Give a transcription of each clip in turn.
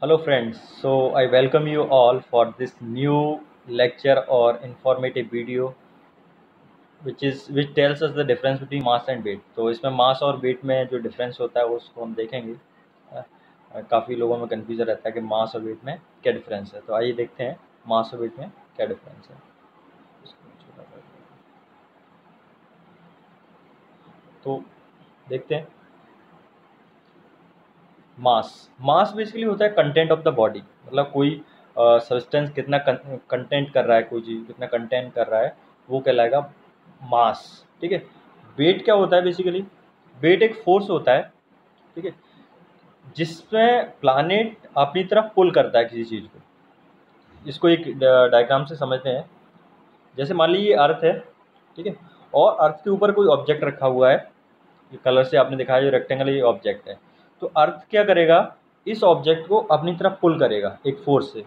Hello friends, so I welcome you all for this new lecture or informative video which tells us the difference between mass and weight. तो इसमें मास और wait में जो difference होता है उसको हम देखेंगे। काफ़ी लोगों में कन्फ्यूजन रहता है कि मास और वेट में क्या डिफरेंस है, तो आइए देखते हैं मास और वेट में क्या डिफरेंस है। तो देखते हैं। मास मास बेसिकली होता है कंटेंट ऑफ द बॉडी, मतलब कोई सब्सटेंस कितना कंटेंट कर रहा है, कोई चीज़ कितना कंटेंट कर रहा है वो कहलाएगा मास। ठीक है। वेट क्या होता है? बेसिकली वेट एक फोर्स होता है, ठीक है, जिसमें प्लानेट अपनी तरफ पुल करता है किसी चीज़ को। इसको एक डायग्राम से समझते हैं। जैसे मान लीजिए अर्थ है, ठीक है, और अर्थ के ऊपर कोई ऑब्जेक्ट रखा हुआ है। ये कलर से आपने दिखाया जो रेक्टेंगल ये ऑब्जेक्ट है। तो अर्थ क्या करेगा? इस ऑब्जेक्ट को अपनी तरफ पुल करेगा एक फोर्स से,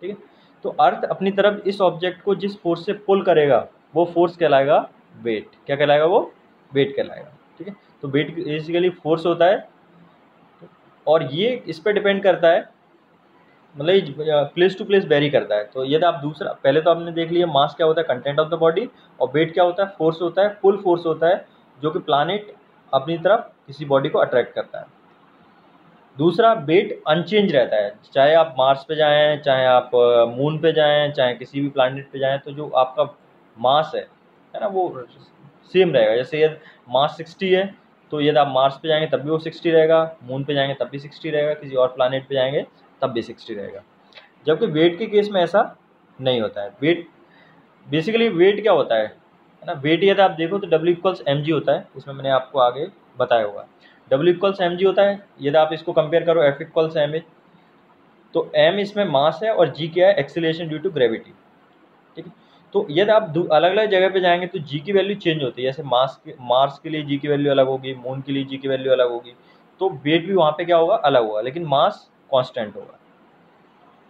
ठीक है। तो अर्थ अपनी तरफ इस ऑब्जेक्ट को जिस फोर्स से पुल करेगा वो फोर्स कहलाएगा वेट। क्या कहलाएगा? वो वेट कहलाएगा, ठीक है। तो वेट बेसिकली फोर्स होता है और ये इस पर डिपेंड करता है, मतलब प्लेस टू प्लेस वेरी करता है। तो यदि आप दूसरा, पहले तो आपने देख लिया मास क्या होता है, कंटेंट ऑफ द बॉडी, और वेट क्या होता है, फोर्स होता है, पुल फोर्स होता है जो कि प्लानेट अपनी तरफ किसी बॉडी को अट्रैक्ट करता है। दूसरा, वेट अनचेंज रहता है, चाहे आप मार्स पे जाएं, चाहे आप मून पे जाएं, चाहे किसी भी प्लानेट पे जाएं, तो जो आपका मास है ना, वो सेम रहेगा। जैसे यदि मास 60 है तो यदि आप मार्स पे जाएंगे तब भी वो 60 रहेगा, मून पे जाएंगे तब भी 60 रहेगा, किसी और प्लानेट पे जाएंगे तब भी 60 रहेगा। जबकि वेट के केस में ऐसा नहीं होता है। वेट बेसिकली वेट क्या होता है ना, वेट यदि आप देखो तो W=mg होता है। इसमें मैंने आपको आगे बताया होगा W=mg होता है। यदि आप इसको कंपेयर करो F=ma, तो m इसमें मास है और g क्या है? एक्सीलरेशन ड्यू टू ग्रेविटी, ठीक है। तो यदि आप अलग अलग जगह पे जाएंगे तो g की वैल्यू चेंज होती है। जैसे मार्स के लिए g की वैल्यू अलग होगी, मून के लिए g की वैल्यू अलग होगी, तो वेट भी वहाँ पे क्या होगा? अलग होगा, लेकिन मास कॉन्स्टेंट होगा,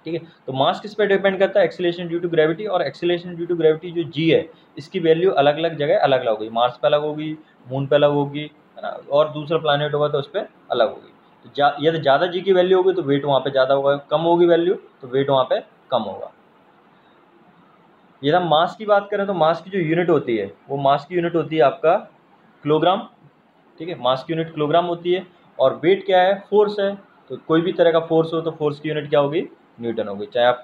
ठीक है। तो मास किस पे डिपेंड करता है? Acceleration due to gravity. और एक्सीलरेशन ड्यू टू ग्रेविटी जो जी है, इसकी वैल्यू अलग अलग जगह अलग अलग होगी। मार्स पे अलग होगी, मून पे अलग होगी, है ना, और दूसरा प्लानट होगा तो उस पर अलग होगी। तो यदि ज़्यादा जी की वैल्यू होगी तो वेट वहाँ पे ज़्यादा होगा, कम होगी वैल्यू तो वेट वहाँ पे कम होगा। यदि हम मास की बात करें तो मास की जो यूनिट होती है वो मास की यूनिट होती है आपका किलोग्राम, ठीक है। मास की यूनिट किलोग्राम होती है। और वेट क्या है? फोर्स है। तो कोई भी तरह का फोर्स हो तो फोर्स की यूनिट क्या होगी? न्यूटन होगी। चाहे आप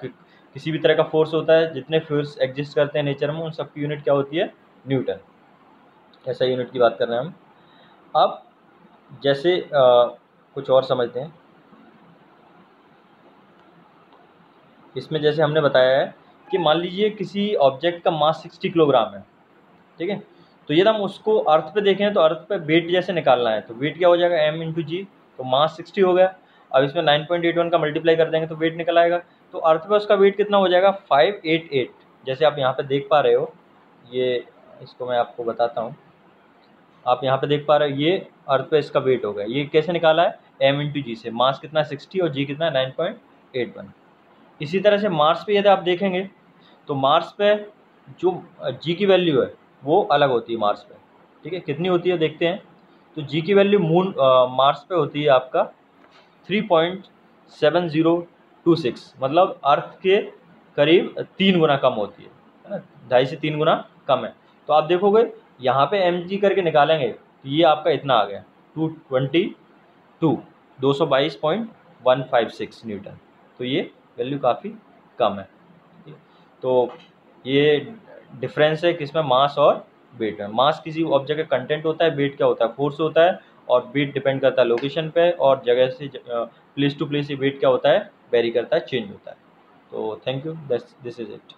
किसी भी तरह का फोर्स होता है, जितने फोर्स एग्जिस्ट करते हैं नेचर में, उन सब की यूनिट क्या होती है? न्यूटन। ऐसा यूनिट की बात कर रहे हैं हम। अब जैसे कुछ और समझते हैं। इसमें जैसे हमने बताया है कि मान लीजिए किसी ऑब्जेक्ट का मास 60 किलोग्राम है, ठीक है। तो यदि हम उसको अर्थ पे देखें तो अर्थ पे वेट जैसे निकालना है तो वेट क्या हो जाएगा? m×g। तो मास 60 हो गया। अब इसमें 9.81 का मल्टीप्लाई कर देंगे तो वेट निकल आएगा। तो अर्थ पे उसका वेट कितना हो जाएगा? 588। जैसे आप यहाँ पे देख पा रहे हो, ये इसको मैं आपको बताता हूँ। आप यहाँ पे देख पा रहे हो ये अर्थ पे इसका वेट हो गया। ये कैसे निकाला है? m×g से। मास कितना? 60 और g कितना? 9.81। इसी तरह से मार्स पे यदि आप देखेंगे तो मार्स पे जो जी की वैल्यू है वो अलग होती है मार्स पे, ठीक है। कितनी होती है देखते हैं। तो जी की वैल्यू मार्स पे होती है आपका 3.7026, मतलब अर्थ के करीब 3 गुना कम होती है ना, 2.5 से 3 गुना कम है। तो आप देखोगे यहाँ पे एम जी करके निकालेंगे तो ये आपका इतना आ गया 222.156 न्यूटन। तो ये वैल्यू काफ़ी कम है। तो ये डिफरेंस है किसमें? मास और वेट में। मास किसी ऑब्जेक्ट का कंटेंट होता है, वेट क्या होता है? फोर्स होता है। और वेट डिपेंड करता है लोकेशन पे और जगह से प्लेस टू प्लेस ये वेट क्या होता है? वेरी करता है, चेंज होता है। तो thank you, this is it.